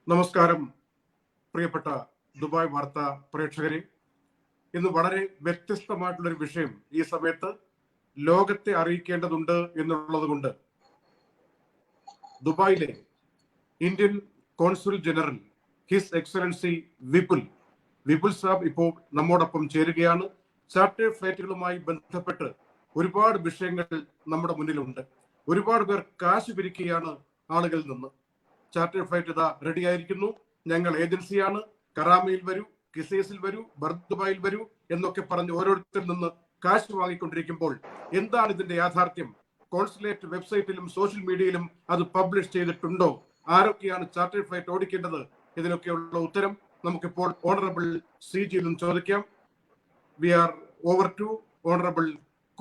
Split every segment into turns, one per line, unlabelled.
നമസ്കാരം പ്രിയപ്പെട്ട ദുബായ് വാർത്താ പ്രേക്ഷകരെ. ഇന്ന് വളരെ വ്യത്യസ്തമായിട്ടുള്ളൊരു വിഷയം ഈ സമയത്ത് ലോകത്തെ അറിയിക്കേണ്ടതുണ്ട് എന്നുള്ളത് കൊണ്ട് ദുബായിലെ Indian consul general his excellency Vipul saab ഇപ്പോൾ നമ്മോടൊപ്പം ചേരുകയാണ്. ചാർട്ടേഡ് ഫ്ലൈറ്റുകളുമായി ബന്ധപ്പെട്ട് ഒരുപാട് വിഷയങ്ങൾ നമ്മുടെ മുന്നിലുണ്ട്. ഒരുപാട് പേർ കാശ് പിരിക്കുകയാണ് ആളുകളിൽ നിന്ന്. ചാർട്ടേഡ് ഫ്ലൈറ്റ് ഇതാ റെഡി ആയിരിക്കുന്നു, ഞങ്ങൾ ഏജൻസിയാണ്, കറാമയിൽ വരൂ, കിസേസിൽ വരൂ, ബർദുബായിൽ വരൂ എന്നൊക്കെ പറഞ്ഞ് ഓരോരുത്തരിൽ നിന്ന് കാശ് വാങ്ങിക്കൊണ്ടിരിക്കുമ്പോൾ എന്താണ് ഇതിന്റെ യാഥാർത്ഥ്യം? കോൺസുലേറ്റ് വെബ്സൈറ്റിലും സോഷ്യൽ മീഡിയയിലും അത് പബ്ലിഷ് ചെയ്തിട്ടുണ്ടോ? ആരൊക്കെയാണ് ചാർട്ടേഡ് ഫ്ലൈറ്റ് ഓടിക്കേണ്ടത്? ഇതിനൊക്കെയുള്ള ഉത്തരം നമുക്കിപ്പോൾ ഓണറബിൾ CG യിലും ചോദിക്കാം. We are over to honourable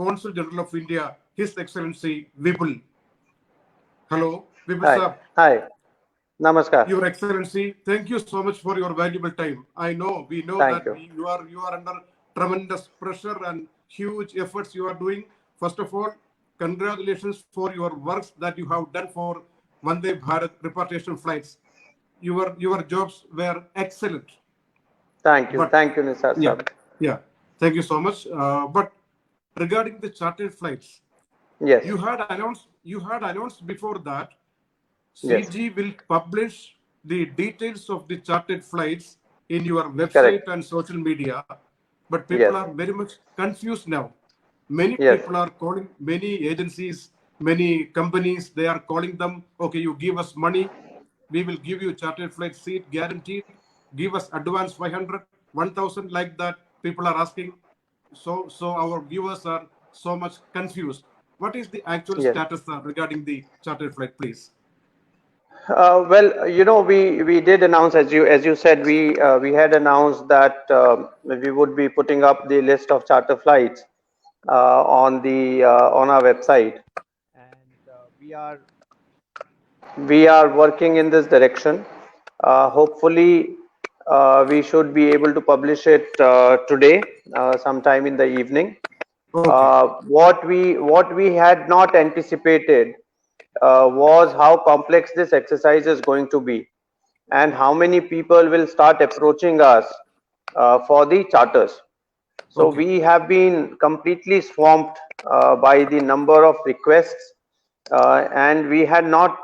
consul general of India, his excellency Vipul. Hello, Vipul sir.
Hi. Namaskar.
Your Excellency, thank you so much for your valuable time. We know
Thank
that you are under tremendous pressure and huge efforts you are doing. First of all, congratulations for your works that you have done for Vande Bharat repatriation flights. Your jobs were excellent.
Thank you, Nisar sir.
Yeah, thank you so much. But regarding the chartered flights,
yes,
you had announced before that CG will publish the details of the chartered flights in your website and social media, but people are very much confused now. Many people are calling, many agencies, many companies, they are calling them, okay, you give us money, we will give you chartered flight seat guaranteed, give us advance 500, 1000, like that. People are asking. So our viewers are so much confused. What is the actual status regarding the chartered flight, please?
Well, we did announce, as you said, we had announced that we would be putting up the list of charter flights on our website, and we are working in this direction. Hopefully, we should be able to publish it today, sometime in the evening.
Okay.
What we had not anticipated was how complex this exercise is going to be, and how many people will start approaching us for the charters. So we have been completely swamped by the number of requests, and we had not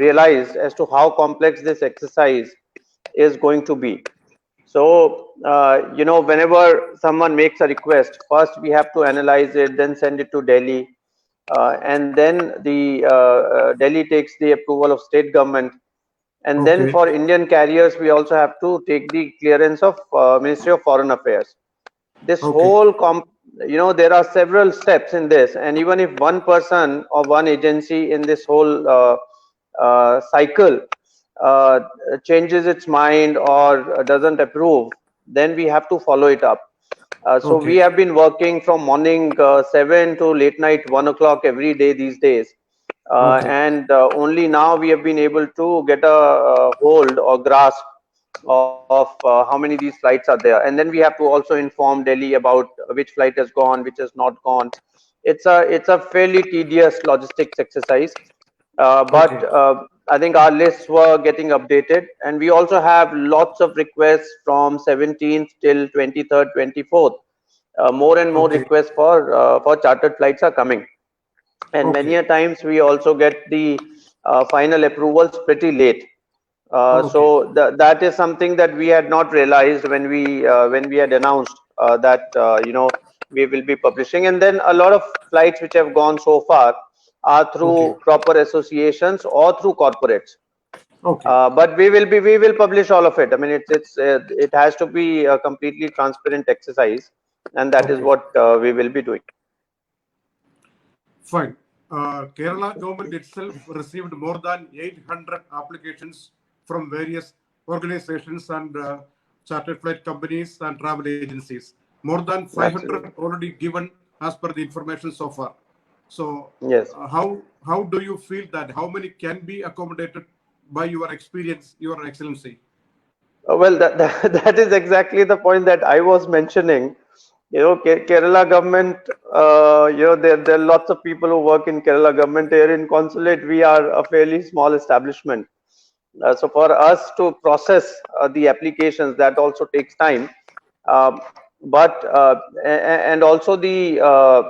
realized as to how complex this exercise is going to be. So whenever someone makes a request, first we have to analyze it, then send it to Delhi, and then the Delhi takes the approval of state government, and then for Indian carriers we also have to take the clearance of Ministry of Foreign Affairs. This whole there are several steps in this, and even if one person or one agency in this whole cycle changes its mind or doesn't approve, then we have to follow it up. So we have been working from morning 7 to late night 1 o'clock every day these days, and only now we have been able to get a hold or grasp of how many these flights are there, and then we have to also inform Delhi about which flight has gone, which has not gone. It's a fairly tedious logistics exercise, but I think our lists were getting updated, and we also have lots of requests from 17th till 23rd, 24th. More and more requests for chartered flights are coming, and many a times we also get the final approvals pretty late. So that is something that we had not realized when we had announced that we will be publishing. And then a lot of flights which have gone so far are through proper associations or through corporates. But we will publish all of it. I mean, it has to be a completely transparent exercise, and that is what we will be doing.
Fine. Kerala government itself received more than 800 applications from various organizations and chartered flight companies and travel agencies. More than 500 already given as per the information so far. So how do you feel that? How many can be accommodated by your experience, Your Excellency?
Well, that is exactly the point that I was mentioning. Kerala government, there are lots of people who work in Kerala government. Here in consulate, we are a fairly small establishment. So for us to process the applications, that also takes time. Um, and also the uh,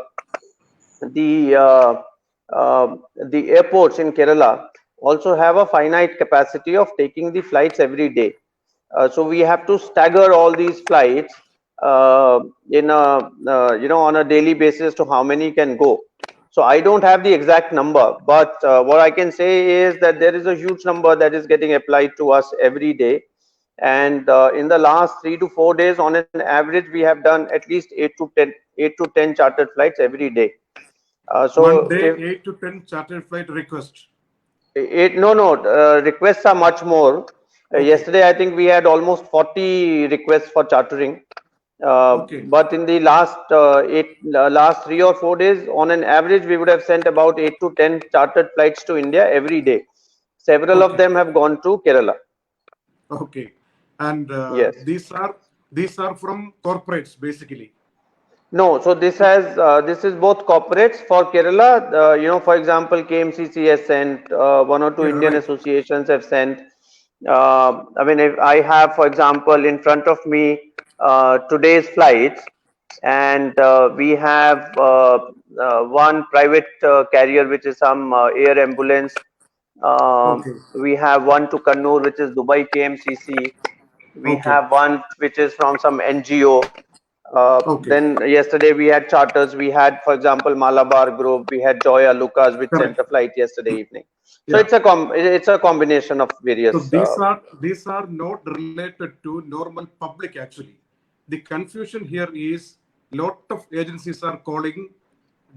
the airports in Kerala also have a finite capacity of taking the flights every day. So we have to stagger all these flights in a on a daily basis to how many can go. So I don't have the exact number, but what I can say is that there is a huge number that is getting applied to us every day. And in the last 3 to 4 days, on an average, we have done at least 8 to 10 chartered flights every day.
One
So
day,
if
8 to 10 charter flight request.
requests are much more.
Okay,
Yesterday, I think we had almost 40 requests for chartering.
okay,
But in the last 3 or 4 days, on an average, we would have sent about 8 to 10 chartered flights to India every day. Several of
okay,
them have gone to Kerala.
okay. And
Yes.
these are from corporates basically.
No, so this is both corporates for Kerala. For example, KMCC has sent, one or two
Yeah,
Indian
right.
associations have sent. I mean, if I have, for example, in front of me today's flights, and we have one private carrier, which is some air ambulance.
Okay,
We have one to Kannur, which is Dubai KMCC. We
okay,
have one which is from some NGO.
okay.
Then yesterday we had charters. We had, for example, Malabar Group. We had Joy Alucas, which sent
Correct.
a flight yesterday evening. So
Yeah.
it's a combination of
So
various.
these are not related to normal public actually. The confusion here is lot of agencies are calling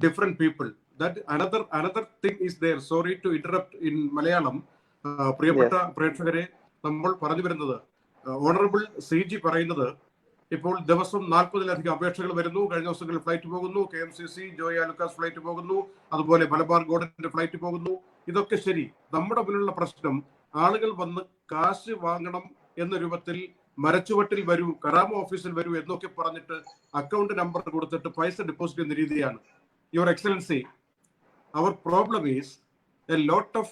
different people. That another thing is there. Sorry to interrupt in Malayalam. പ്രിയപ്പെട്ട
Yes.
പ്രേക്ഷകരെ, നമ്മൾ പറഞ്ഞു വരുന്നത് honourable CG പറയുന്നത് ഇപ്പോൾ ദിവസം 40-ലധികം അപേക്ഷകൾ വരുന്നു. കഴിഞ്ഞ ദിവസങ്ങളിൽ ഫ്ലൈറ്റ് പോകുന്നു, KMCC ജോയ് ആലുക്കാസ് ഫ്ലൈറ്റ് പോകുന്നു, അതുപോലെ മലബാർ ഗോൾഡിന്റെ ഫ്ലൈറ്റ് പോകുന്നു. ഇതൊക്കെ ശരി. നമ്മുടെ മുന്നിലുള്ള പ്രശ്നം ആളുകൾ വന്ന് കാശ് വാങ്ങണം എന്ന രൂപത്തിൽ മരച്ചുവട്ടിൽ വരൂ, കറാമ ഓഫീസിൽ വരൂ എന്നൊക്കെ പറഞ്ഞിട്ട് അക്കൗണ്ട് നമ്പർ കൊടുത്തിട്ട് പൈസ ഡെപ്പോസിറ്റ് ചെയ്യുന്ന രീതിയാണ്. Your excellency, our problem is a lot of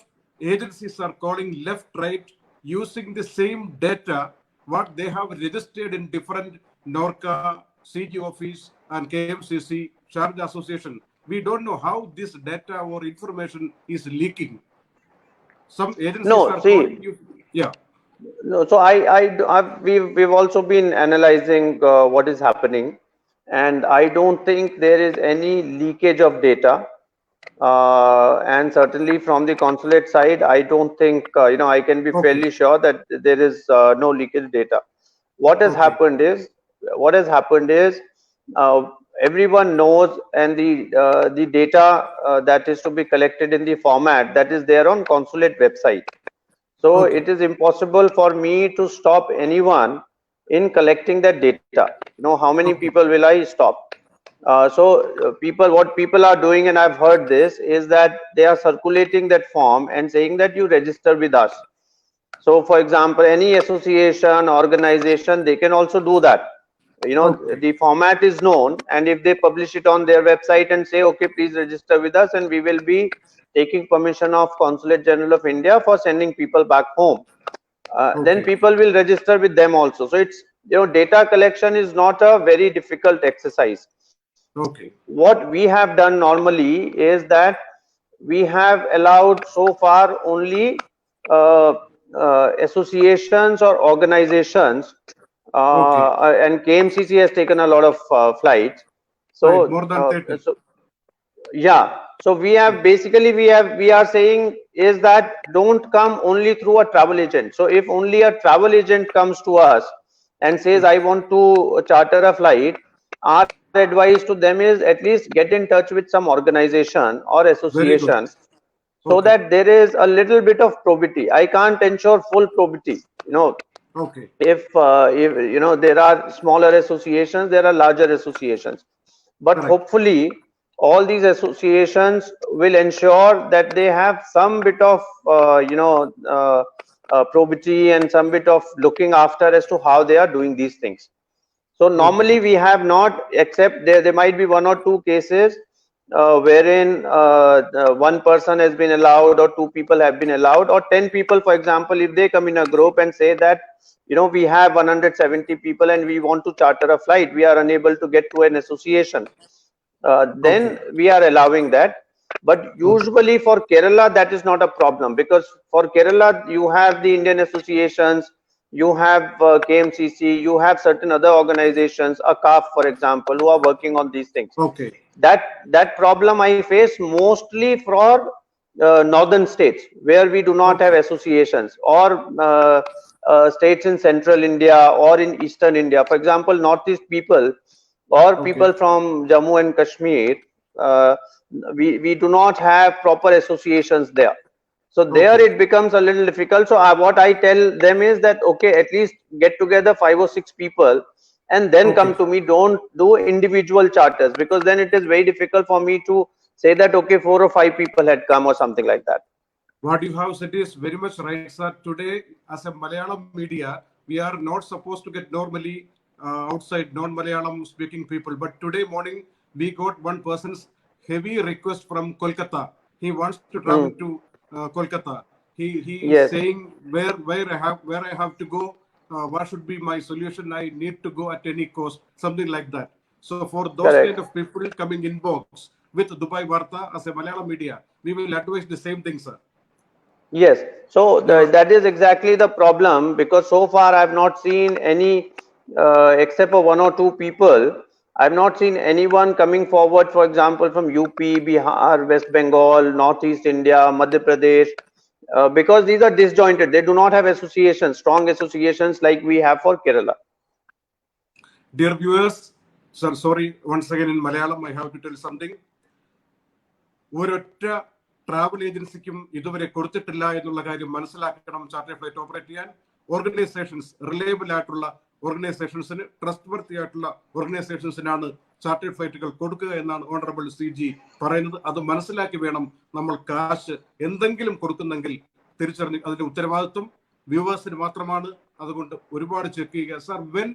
agencies are calling left, right, using the same data what they have registered in different NORCA, CG office, and KMCC, Sharjah Association. We don't know how this data or information is leaking. Some agencies
No,
are calling
see,
you. Yeah.
no. So we've also been analyzing what is happening, and I don't think there is any leakage of data. And certainly from the consulate side, I don't think, I can be
Okay.
fairly sure that there is no leakage data. What has
Okay.
happened is, what has happened is, everyone knows, and the data that is to be collected in the format that is there on consulate website. So
Okay.
it is impossible for me to stop anyone in collecting that data. How many
Okay.
people will I stop? What people are doing, and I've heard this, is that they are circulating that form and saying that you register with us. So, for example, any association, organization, they can also do that.
Okay.
The format is known, and if they publish it on their website and say, okay, please register with us, and we will be taking permission of Consulate General of India for sending people back home. Then
Okay.
people will register with them also. So it's, data collection is not a very difficult exercise.
Okay.
What we have done normally is that we have allowed so far only associations or organizations,
Okay.
and KMCC has taken a lot of flights.
Right.
So,
More than 30.
yeah. So
Yeah.
we are saying is that don't come only through a travel agent. So if only a travel agent comes to us and says,
Yeah.
I want to charter a flight, our advice to them is at least get in touch with some organization or
Very good.
association, so
Okay.
that there is a little bit of probity. I can't ensure full probity.
Okay.
If there are smaller associations, there are larger associations, but
Correct.
hopefully all these associations will ensure that they have some bit of probity and some bit of looking after as to how they are doing these things. So normally
Okay.
we have not, except there might be one or two cases wherein one person has been allowed or two people have been allowed or 10 people, for example, if they come in a group and say that, we have 170 people and we want to charter a flight, we are unable to get to an association,
Okay.
then we are allowing that. But
Okay.
usually for Kerala, that is not a problem, because for Kerala, you have the Indian associations, you have KMCC, you have certain other organizations, ACAF, for example, who are working on these things.
Okay.
That problem I face mostly for northern states where we do not have
Okay.
associations, or states in central India or in eastern India. For example, northeast people or
Okay.
people from Jammu and Kashmir, uh, we do not have proper associations there. So there
Okay.
it becomes a little difficult. So what I tell them is that, okay, at least get together 5 or 6 people and then come
Okay.
to me. Don't do individual charters, because then it is very difficult for me to say that, okay, 4 or 5 people had come or something like that.
What you have said is very much right, sir. Today, as a Malayalam media, we are not supposed to get normally outside non-Malayalam speaking people. But today morning, we got one person's heavy request from Kolkata. He wants to travel
Hmm.
to Kolkata. He is
Yes,
saying where I have to go. What should be my solution? I need to go at any cost, something like that. So for those kind
correct.
of people coming in box with Dubai Varta as a Malayalam media, we will advise the same thing, sir.
Yes. So
Your
that is exactly the problem, because so far I have not seen any, except for 1 or 2 people, I have not seen anyone coming forward, for example, from UP, Bihar, West Bengal, Northeast India, Madhya Pradesh, because these are disjointed. They do not have associations, strong associations like we have for Kerala.
dear viewers, sir, sorry, once again in Malayalam, I have to tell something. ഒരൊറ്റ travel ഏജൻസിക്കും ഇതുവരെ കൊടുത്തിട്ടില്ല എന്നുള്ള കാര്യം മനസ്സിലാക്കണം. Charter flight operate ചെയ്യാൻ organisations, reliable ആയിട്ടുള്ള ഓർഗനൈസേഷൻസിന്, trust വർത്തി ആയിട്ടുള്ള ഓർഗനൈസേഷൻസിനാണ് chartered ഫ്ലൈറ്റുകൾ കൊടുക്കുക എന്നാണ് ഓണറബിൾ CG പറയുന്നത്. അത് മനസ്സിലാക്കി വേണം നമ്മൾ കാശ് എന്തെങ്കിലും കൊടുക്കുന്നെങ്കിൽ തിരിച്ചറിഞ്ഞ് അതിന്റെ ഉത്തരവാദിത്വം വ്യൂവേഴ്സിന് മാത്രമാണ്. അതുകൊണ്ട് ഒരുപാട് ചെക്ക് ചെയ്യുക. Sir, when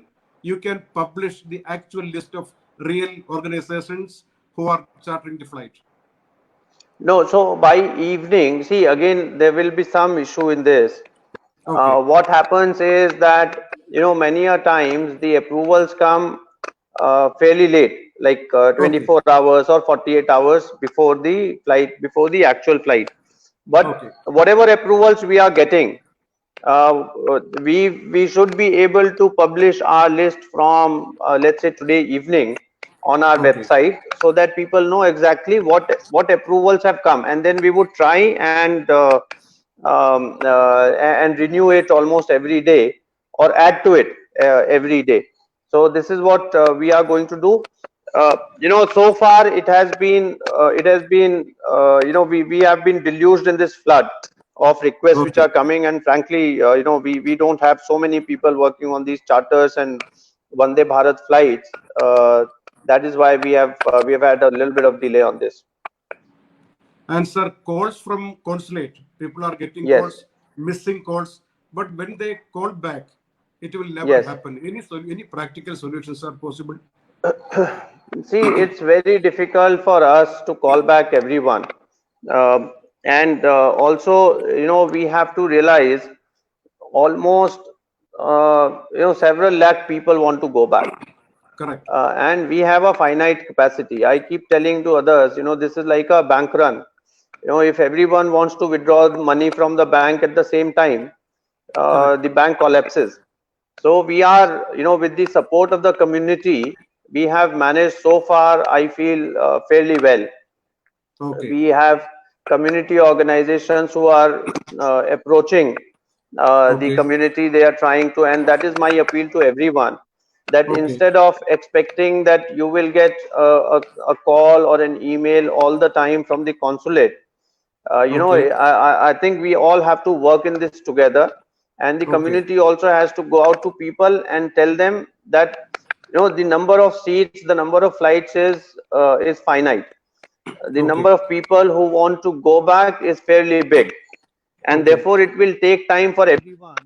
you can publish the actual list of real organizations who are chartering the flight?
No, so by evening, see, again, there will be some issue in this.
Okay.
What happens is that, many a times the approvals come fairly late, like
Okay.
24 hours or 48 hours before the flight, before the actual flight. But
Okay.
whatever approvals we are getting, uh, we should be able to publish our list from, let's say, today evening on our
Okay.
website, so that people know exactly what approvals have come, and then we would try and renew it almost every day, or add to it every day. So this is what we are going to do. So far we have been deluged in this flood of requests which
Okay.
are coming, and frankly, we don't have so many people working on these charters and Vande Bharat flights. That is why we have had a little bit of delay on this.
And sir, calls from consulate, people are getting
Yes,
calls, missing calls, but when they call back, it will never
yes.
happen. Any practical solutions are possible?
See, it's very difficult for us to call back everyone. And also, we have to realize almost, several lakh people want to go back.
Correct.
And we have a finite capacity. I keep telling to others, this is like a bank run. If everyone wants to withdraw money from the bank at the same time,
Correct.
the bank collapses. So we are, with the support of the community, we have managed so far, I feel, fairly well.
Okay.
We have community organizations who are approaching the
Okay.
community. They are trying to, and that is my appeal to everyone, that
Okay.
instead of expecting that you will get a call or an email all the time from the consulate,
Okay.
I think we all have to work in this together, and the
Okay.
community also has to go out to people and tell them that, the number of seats, the number of flights is finite. The
Okay.
number of people who want to go back is fairly big, and
Okay.
therefore it will take time for everyone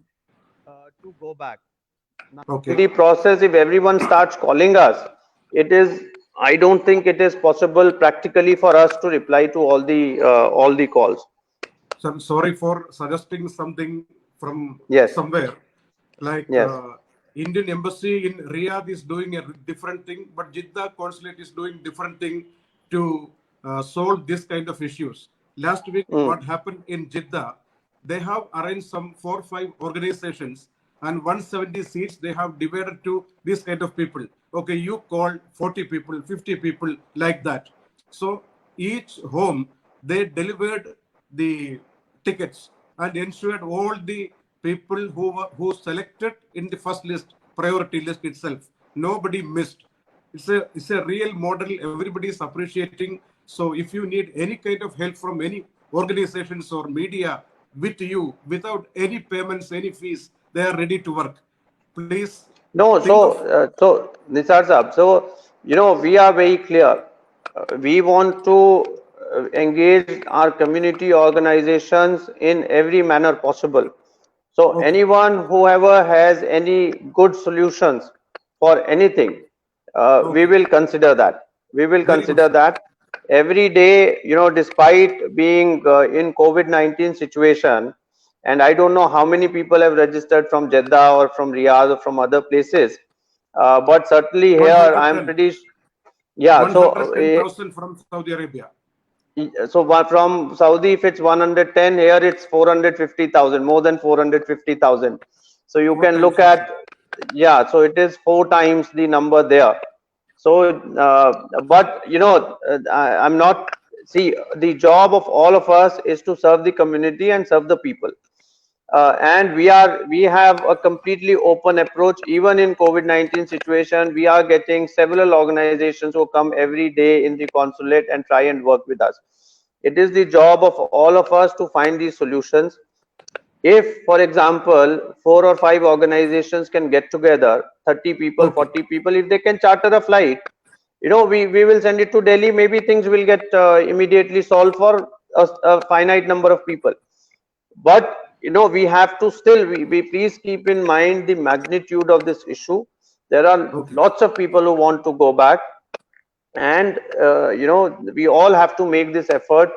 to go back. Now, in
Okay.
the process, if everyone starts calling us, it is I don't think it is possible practically for us to reply to all the calls.
So I'm sorry for suggesting something from
Yes,
somewhere. Like
yes.
Indian embassy in Riyadh is doing a different thing, but Jeddah consulate is doing different thing to solve this kind of issues. Last week, what happened in Jeddah, they have arranged some 4 or 5 organizations and 170 seats they have divided to this kind of people. Okay, you call 40 people, 50 people, like that. So each home, they delivered the tickets and ensured all the people who selected in the first list, priority list itself. Nobody missed. It's a real model. Everybody is appreciating. So if you need any kind of help from any organizations or media with you, without any payments, any fees, they are ready to work. Please
No,
think of.
so Nisar Saab, so we are very clear. We want to engage our community organizations in every manner possible. So
Okay.
anyone whoever has any good solutions for anything, we
Okay.
will consider that. We will
Very good,
consider
sir.
that every day. Despite being in COVID-19 situation, and I don't know how many people have registered from Jeddah or from Riyadh or from other places, but certainly here I'm
110.
pretty. Yeah. So
110,000 from Saudi Arabia.
from Saudi, if it's 110, here it's 450,000, more than 450,000. So you
4
can
times
look
also.
at, yeah, so it is 4 times the number there. So, but I'm not, see, the job of all of us is to serve the community and serve the people. And we have a completely open approach. Even in COVID-19 situation, we are getting several organizations who come every day in the consulate and try and work with us. It is the job of all of us to find these solutions. If, for example, 4 or 5 organizations can get together, 30 people,
Okay.
40 people, if they can charter a flight, we will send it to Delhi. Maybe things will get immediately solved for a finite number of people. But we have to still, we please keep in mind the magnitude of this issue. There are
Okay.
lots of people who want to go back, and we all have to make this effort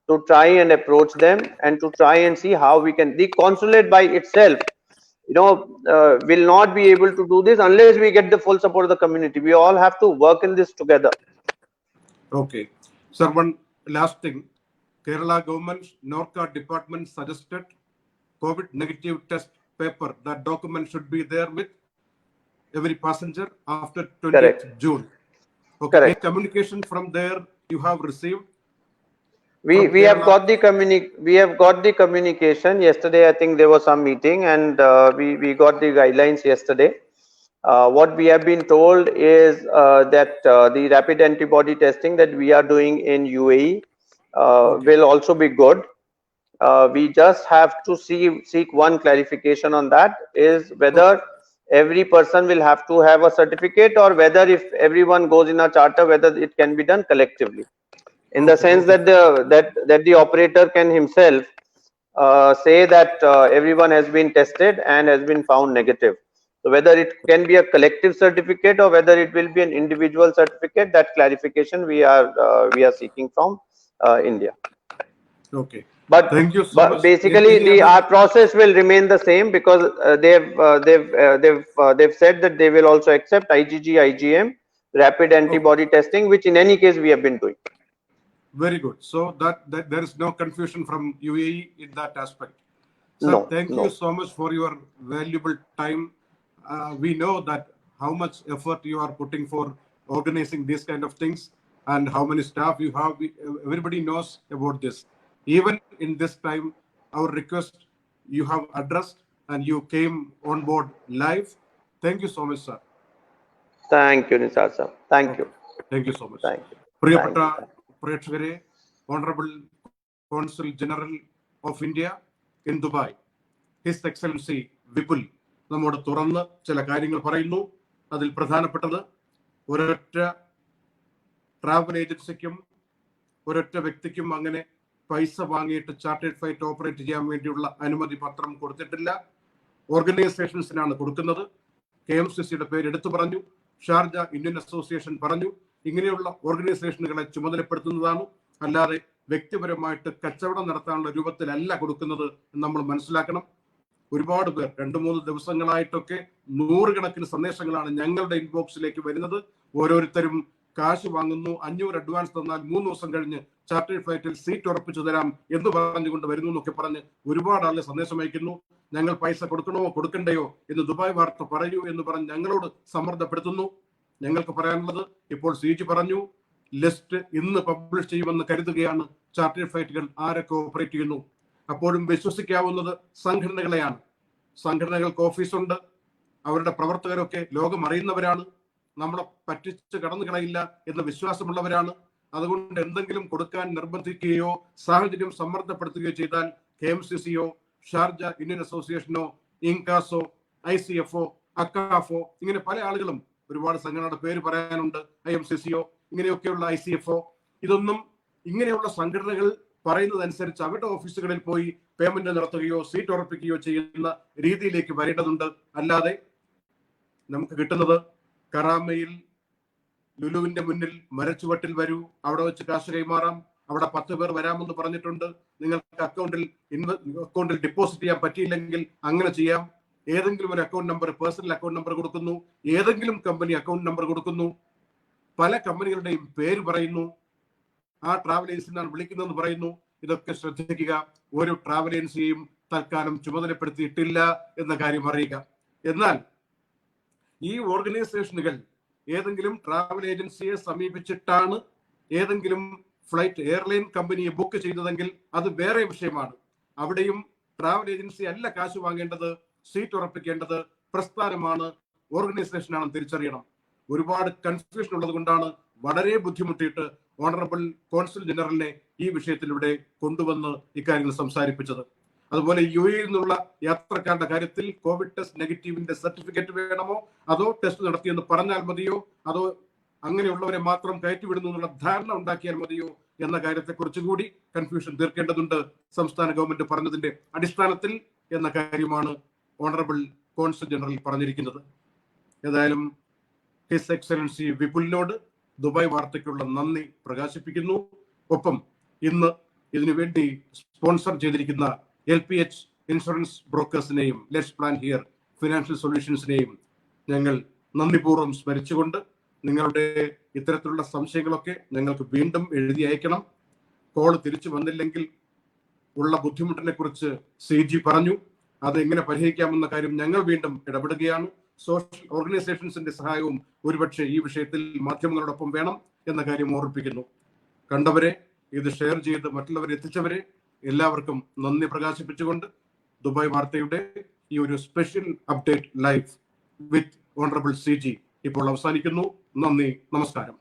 to try and approach them and to try and see how we can. The consulate by itself will not be able to do this unless we get the full support of the community. We all have to work in this together.
Okay. Sir, one last thing. Kerala government, NORCA department suggested COVID negative test paper. That document should be there with every passenger after 20th
Correct.
June. Okay. Any
Correct.
communication from there you have received
We
from
we have
Kerala?
got the communication yesterday. I think there was some meeting, and we got the guidelines yesterday. What we have been told is that the rapid antibody testing that we are doing in UAE
Okay.
will also be good. We just have to seek one clarification on that, is
Okay.
whether every person will have to have a certificate, or whether if everyone goes in a charter, whether it can be done collectively, in the
Okay.
sense
Okay.
that the operator can himself say that everyone has been tested and has been found negative. So whether it can be a collective certificate or whether it will be an individual certificate, that clarification we are seeking from India.
Okay.
But
Thank you so much.
basically
Any
the
other?
our process will remain the same, because they've said that they will also accept IgG, IgM, rapid
Okay.
antibody testing, which in any case we have been doing.
Very good. So that there is no confusion from UAE in that aspect. Sir,
No,
thank you
no.
so much for your valuable time. We know that how much effort you are putting for organizing these kind of things and how many staff you have. Everybody knows about this. Even in this time, our request you have addressed and you came on board live. Thank you so much, sir.
Thank you, Nisar sir. Thank you.
Okay. Thank you so much.
Thank you.
പ്രിയപ്പെട്ട
Thank you.
പ്രേക്ഷകരെ, honourable consul general of India in Dubai, his excellency Vipul നമ്മോട് തുറന്ന് ചില കാര്യങ്ങൾ പറയുന്നു. അതിൽ പ്രധാനപ്പെട്ടത്, ഒരൊറ്റ ട്രാവൽ ഏജൻസിക്കും ഒരൊറ്റ വ്യക്തിക്കും അങ്ങനെ പൈസ വാങ്ങിയിട്ട് ചാർട്ടേഡ് ഫ്ലൈറ്റ് ഓപ്പറേറ്റ് ചെയ്യാൻ വേണ്ടിയുള്ള അനുമതി പത്രം കൊടുത്തിട്ടില്ല. ഓർഗനൈസേഷൻസിനാണ് കൊടുക്കുന്നത്. KMCCയുടെ പേര് എടുത്തു പറഞ്ഞു, ഷാർജ ഇന്ത്യൻ അസോസിയേഷൻ പറഞ്ഞു, ഇങ്ങനെയുള്ള ഓർഗനൈസേഷനുകളെ ചുമതലപ്പെടുത്തുന്നതാണ്. അല്ലാതെ വ്യക്തിപരമായിട്ട് കച്ചവടം നടത്താനുള്ള രൂപത്തിലല്ല കൊടുക്കുന്നത് എന്ന് നമ്മൾ മനസ്സിലാക്കണം. ഒരുപാട് പേർ 2-3 ദിവസങ്ങളായിട്ടൊക്കെ നൂറുകണക്കിന് സന്ദേശങ്ങളാണ് ഞങ്ങളുടെ ഇൻബോക്സിലേക്ക് വരുന്നത്. ഓരോരുത്തരും കാശ് വാങ്ങുന്നു, 500 അഡ്വാൻസ് തന്നാൽ 3 ദിവസം കഴിഞ്ഞ് ചാർട്ടേഡ് ഫ്ലൈറ്റിൽ സീറ്റ് ഉറപ്പിച്ചു തരാം എന്ന് പറഞ്ഞുകൊണ്ട് വരുന്നു എന്നൊക്കെ പറഞ്ഞ് ഒരുപാട് ആളുകൾ സന്ദേശം അയക്കുന്നു. ഞങ്ങൾ പൈസ കൊടുക്കണോ കൊടുക്കണ്ടയോ എന്ന് ദുബായ് വാർത്ത പറയൂ എന്ന് പറഞ്ഞ് ഞങ്ങളോട് സമ്മർദ്ദപ്പെടുത്തുന്നു. ഞങ്ങൾക്ക് പറയാനുള്ളത്, ഇപ്പോൾ CG പറഞ്ഞു, ലിസ്റ്റ് ഇന്ന് പബ്ലിഷ് ചെയ്യുമെന്ന് കരുതുകയാണ്. ചാർട്ടേഡ് ഫ്ലൈറ്റുകൾ ആരൊക്കെ ഓപ്പറേറ്റ് ചെയ്യുന്നു. അപ്പോഴും വിശ്വസിക്കാവുന്നത് സംഘടനകളെയാണ്. സംഘടനകൾക്ക് ഓഫീസുണ്ട്, അവരുടെ പ്രവർത്തകരൊക്കെ ലോകം അറിയുന്നവരാണ്, നമ്മളെ പറ്റിച്ച് കടന്നു കളയില്ല എന്ന വിശ്വാസമുള്ളവരാണ്. അതുകൊണ്ട് എന്തെങ്കിലും കൊടുക്കാൻ നിർബന്ധിക്കുകയോ സാഹചര്യം സമ്മർദ്ദപ്പെടുത്തുകയോ ചെയ്താൽ KMCC-യോ ഷാർജ ഇന്ത്യൻ അസോസിയേഷനോ ഇൻകാസോ ICF-ഓ അക്കാഫോ ഇങ്ങനെ പല ആളുകളും, ഒരുപാട് സംഘടനയുടെ പേര് പറയാനുണ്ട്, IMCC-യോ ഇങ്ങനെയൊക്കെയുള്ള ICF-ഓ, ഇതൊന്നും ഇങ്ങനെയുള്ള സംഘടനകൾ പറയുന്നതനുസരിച്ച് അവരുടെ ഓഫീസുകളിൽ പോയി പേയ്മെന്റ് നടത്തുകയോ സീറ്റ് ഉറപ്പിക്കുകയോ ചെയ്യുന്ന രീതിയിലേക്ക് വരേണ്ടതുണ്ട്. അല്ലാതെ നമുക്ക് കിട്ടുന്നത് കറാമയിൽ ലുലുവിന്റെ മുന്നിൽ മരച്ചുവട്ടിൽ വരൂ, അവിടെ വെച്ച് കാശ് കൈമാറാം, അവിടെ 10 പേർ വരാമെന്ന് പറഞ്ഞിട്ടുണ്ട്, നിങ്ങൾക്ക് അക്കൗണ്ടിൽ ഡെപ്പോസിറ്റ് ചെയ്യാൻ പറ്റിയില്ലെങ്കിൽ അങ്ങനെ ചെയ്യാം. ഏതെങ്കിലും ഒരു account number, personal account number കൊടുക്കുന്നു, ഏതെങ്കിലും കമ്പനി അക്കൗണ്ട് നമ്പർ കൊടുക്കുന്നു, പല കമ്പനികളുടെയും പേര് പറയുന്നു, ആ ട്രാവൽ ഏജൻസിനാണ് വിളിക്കുന്നതെന്ന് പറയുന്നു. ഇതൊക്കെ ശ്രദ്ധിക്കുക. ഒരു ട്രാവൽ ഏജൻസിയെയും തൽക്കാലം ചുമതലപ്പെടുത്തിയിട്ടില്ല എന്ന കാര്യം അറിയുക. എന്നാൽ ഈ ഓർഗനൈസേഷനുകൾ ഏതെങ്കിലും ട്രാവൽ ഏജൻസിയെ സമീപിച്ചിട്ടാണ് ഏതെങ്കിലും ഫ്ലൈറ്റ് എയർലൈൻ കമ്പനിയെ ബുക്ക് ചെയ്തതെങ്കിൽ അത് വേറെ വിഷയമാണ്. അവിടെയും ട്രാവൽ ഏജൻസി അല്ല കാശ് വാങ്ങേണ്ടത്, സീറ്റ് ഉറപ്പിക്കേണ്ടത് പ്രസ്ഥാനമാണ്, ഓർഗനൈസേഷനാണെന്ന് തിരിച്ചറിയണം. ഒരുപാട് കൺഫ്യൂഷൻ ഉള്ളത് കൊണ്ടാണ് വളരെ ബുദ്ധിമുട്ടിയിട്ട് ഓണറബിൾ കോൺസുൽ ജനറലിനെ ഈ വിഷയത്തിലൂടെ കൊണ്ടുവന്ന് ഇക്കാര്യങ്ങൾ സംസാരിപ്പിച്ചത്. അതുപോലെ UAE നിന്നുള്ള യാത്രക്കാരുടെ കാര്യത്തിൽ കോവിഡ് ടെസ്റ്റ് നെഗറ്റീവിന്റെ സർട്ടിഫിക്കറ്റ് വേണമോ, അതോ ടെസ്റ്റ് നടത്തിയെന്ന് പറഞ്ഞാൽ മതിയോ, അതോ അങ്ങനെയുള്ളവരെ മാത്രം കയറ്റിവിടുന്നു എന്നുള്ള ധാരണ ഉണ്ടാക്കിയാൽ മതിയോ എന്ന കാര്യത്തെക്കുറിച്ച് കൂടി കൺഫ്യൂഷൻ തീർക്കേണ്ടതുണ്ട് സംസ്ഥാന ഗവൺമെന്റ് പറഞ്ഞതിന്റെ അടിസ്ഥാനത്തിൽ എന്ന കാര്യമാണ് ഓണറബിൾ കോൺസുൽ ജനറൽ പറഞ്ഞിരിക്കുന്നത്. ഏതായാലും ഹിസ് എക്സലൻസി വിപുലിനോട് ദുബായ് വാർത്തയ്ക്കുള്ള നന്ദി പ്രകാശിപ്പിക്കുന്നു. ഒപ്പം ഇന്ന് ഇതിനുവേണ്ടി സ്പോൺസർ ചെയ്തിരിക്കുന്ന LPH ഇൻഷുറൻസ് ബ്രോക്കേഴ്സിനെയും ലെറ്റ്സ് പ്ലാൻ ഹിയർ ഫിനാൻഷ്യൽ സൊല്യൂഷൻസിനെയും ഞങ്ങൾ നന്ദിപൂർവ്വം സ്മരിച്ചുകൊണ്ട്, നിങ്ങളുടെ ഇത്തരത്തിലുള്ള സംശയങ്ങളൊക്കെ ഞങ്ങൾക്ക് വീണ്ടും എഴുതി അയക്കണം. കോൾ തിരിച്ചു വന്നില്ലെങ്കിൽ ഉള്ള ബുദ്ധിമുട്ടിനെ കുറിച്ച് CG പറഞ്ഞു, അത് എങ്ങനെ പരിഹരിക്കാമെന്ന കാര്യം ഞങ്ങൾ വീണ്ടും ഇടപെടുകയാണ്. സോഷ്യൽ ഓർഗനൈസേഷൻസിന്റെ സഹായവും ഒരുപക്ഷെ ഈ വിഷയത്തിൽ മാധ്യമങ്ങളോടൊപ്പം വേണം എന്ന കാര്യം ഓർമ്മിപ്പിക്കുന്നു. കണ്ടവരെ, ഇത് ഷെയർ ചെയ്ത് മറ്റുള്ളവരെ എത്തിച്ചവരെ എല്ലാവർക്കും നന്ദി പ്രകാശിപ്പിച്ചുകൊണ്ട് ദുബായ് വാർത്തയുടെ ഈ ഒരു സ്പെഷ്യൽ അപ്ഡേറ്റ് ലൈവ് വിത്ത് ഓണറബിൾ CG ഇപ്പോൾ അവസാനിക്കുന്നു. നന്ദി, നമസ്കാരം.